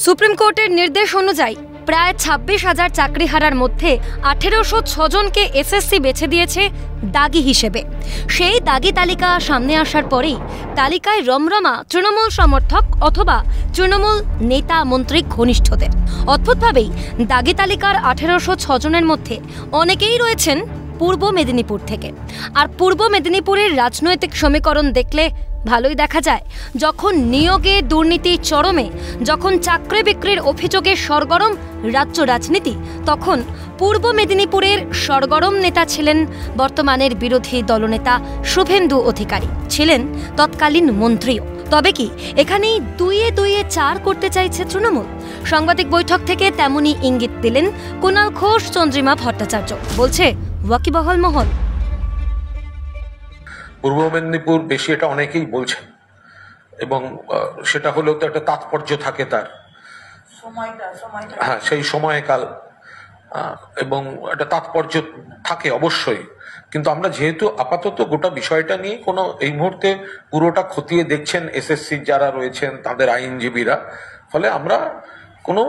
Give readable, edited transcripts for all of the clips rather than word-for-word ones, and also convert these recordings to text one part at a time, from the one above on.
Supreme কোর্টের নির্দেশ অনুযায়ী প্রায় 26,000 চাকরিহারার মধ্যে 1806 জনকে এসএসসি বেছে দিয়েছে দাগি হিসেবে। সেই দাগি তালিকা সামনে আসার পরেই তালিকায় রমরমা তৃণমূল সমর্থক অথবা তৃণমূল নেতা মন্ত্রী ঘনিষ্ঠদের। অদ্ভুতভাবেই দাগি তালিকার 1806 জনের মধ্যে অনেকেই রয়েছেন পূর্ব মেদিনীপুর থেকে। আর পূর্ব মেদিনীপুরের রাজনৈতিক সমীকরণ দেখলে ভালোই দেখা যায়, যখন নিয়োগে দুর্নীতি চরমে, যখন চাকরি বিক্রির অভিযোগে সরগরম রাজ্য রাজনীতি, তখন পূর্ব মেদিনীপুরের সরগরম নেতা ছিলেন বর্তমানের বিরোধী দলনেতা শুভেন্দু অধিকারী, ছিলেন তৎকালীন মন্ত্রীও। তবে কি এখানেই দুইয়ে দুইয়ে 4 করতে চাইছে তৃণমূল? সাংবাদিক বৈঠক থেকে তেমনই ইঙ্গিত দিলেন কুণাল ঘোষ, চন্দ্রিমা ভট্টাচার্য। বলছে ওয়াকিবহাল মহল। পূর্ব মেদিনীপুর বেশি, এটা অনেকেই বলছেন, এবং সেটা হলেও তো একটা তাৎপর্য থাকে তার, হ্যাঁ, সেই সময়কাল এবং একটা তাৎপর্য থাকে অবশ্যই। কিন্তু আমরা যেহেতু আপাতত গোটা বিষয়টা নিয়ে কোনো এই মুহূর্তে পুরোটা খতিয়ে দেখছেন এসএসসি যারা রয়েছেন, তাদের আইনজীবীরা, ফলে আমরা কোনো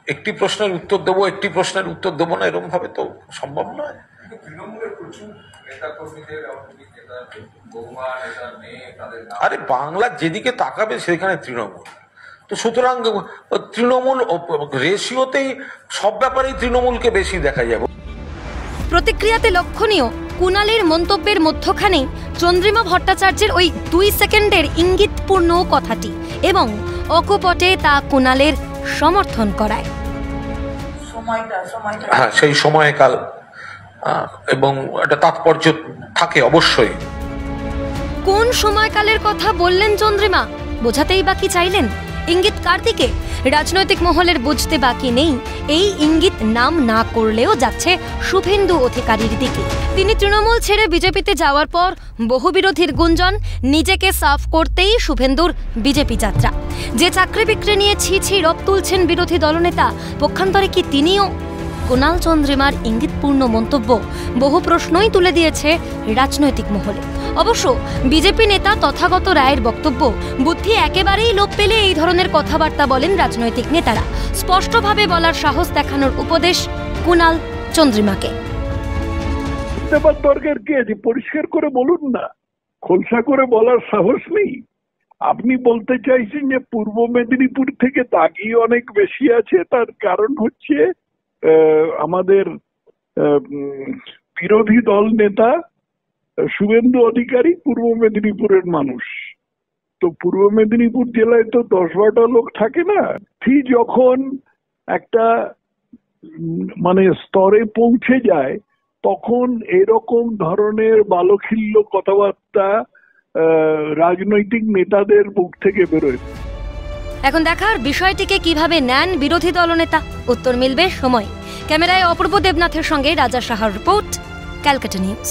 একটি প্রশ্নের উত্তর দেবো, একটি প্রশ্নের উত্তর দেবো না, এরকম ভাবে তো সম্ভব নয়। আরে বাংলা যেদিকে তাকাবে সেখানে তৃণমূল, তো সুতরাং তৃণমূল রেশিওতেই সব ব্যাপারেই তৃণমূলকে বেশি দেখা যাবে। প্রতিক্রিয়াতে লক্ষণীয় কুণালের মন্তব্যের মধ্যখানেই চন্দ্রিমা ভট্টাচার্যের ওই 2 সেকেন্ডের ইঙ্গিতপূর্ণ কথাটি, এবং অকপটে তা কুণালের সমর্থন করায়। হ্যাঁ, সেই সময়কাল এবং একটা তাৎপর্য থাকে অবশ্যই। কোন সময়কালের কথা বললেন চন্দ্রিমা? বোঝাতেই বাকি চাইলেন? ইঙ্গিত কার দিকে? রাজনৈতিক মহলের বুঝতে বাকি নেই এই ইঙ্গিত নাম না করলেও যাচ্ছে শুভেন্দু অধিকারীর দিকে। তিনি তৃণমূল ছেড়ে বিজেপিতে যাওয়ার পর বহু বিরোধীর গুঞ্জন, নিজেকে সাফ করতেই শুভেন্দুর বিজেপি যাত্রা। যে চাকরি বিক্রি নিয়ে ছি রব তুলছেন বিরোধী দলনেতা, পক্ষান্তরে কি তিনিও? কুণাল চন্দ্রিমার ইঙ্গিতপূর্ণ মন্তব্য বহু প্রশ্নই তুলে দিয়েছে রাজনৈতিক মহলে। অবশ্য বিজেপি নেতা তথাগত রায়ের বক্তব্য, বুদ্ধি একেবারেই লোপ পেলে এই ধরনের কথাবার্তা বলেন রাজনৈতিক নেতারা। স্পষ্টভাবে বলার সাহস দেখানোর উপদেশ কুণাল চন্দ্রিমাকে। পরিষ্কার করে বলুন না, খোলসা করে বলার সাহস নেই? আপনি বলতে চাইছেন যে পূর্ব মেদিনীপুর থেকে দাগি অনেক বেশি আছে, তার কারণ হচ্ছে আমাদের বিরোধী দল নেতা শুভেন্দু অধিকারী পূর্ব মেদিনীপুরের মানুষ। তো পূর্ব মেদিনীপুর জেলায় তো 10-12টা লোক থাকে না। ঠিক যখন একটা মানে স্তরে পৌঁছে যায়, তখন এরকম ধরনের বালখিল্য কথাবার্তা রাজনৈতিক নেতাদের মুখ থেকে বেরোয়। এখন দেখার বিষয়টিকে কিভাবে নেন বিরোধী দলনেতা। উত্তর মিলবে সময়। ক্যামেরায় অপূর্ব দেবনাথের সঙ্গে রাজা সাহার রিপোর্ট, ক্যালকাটা নিউজ।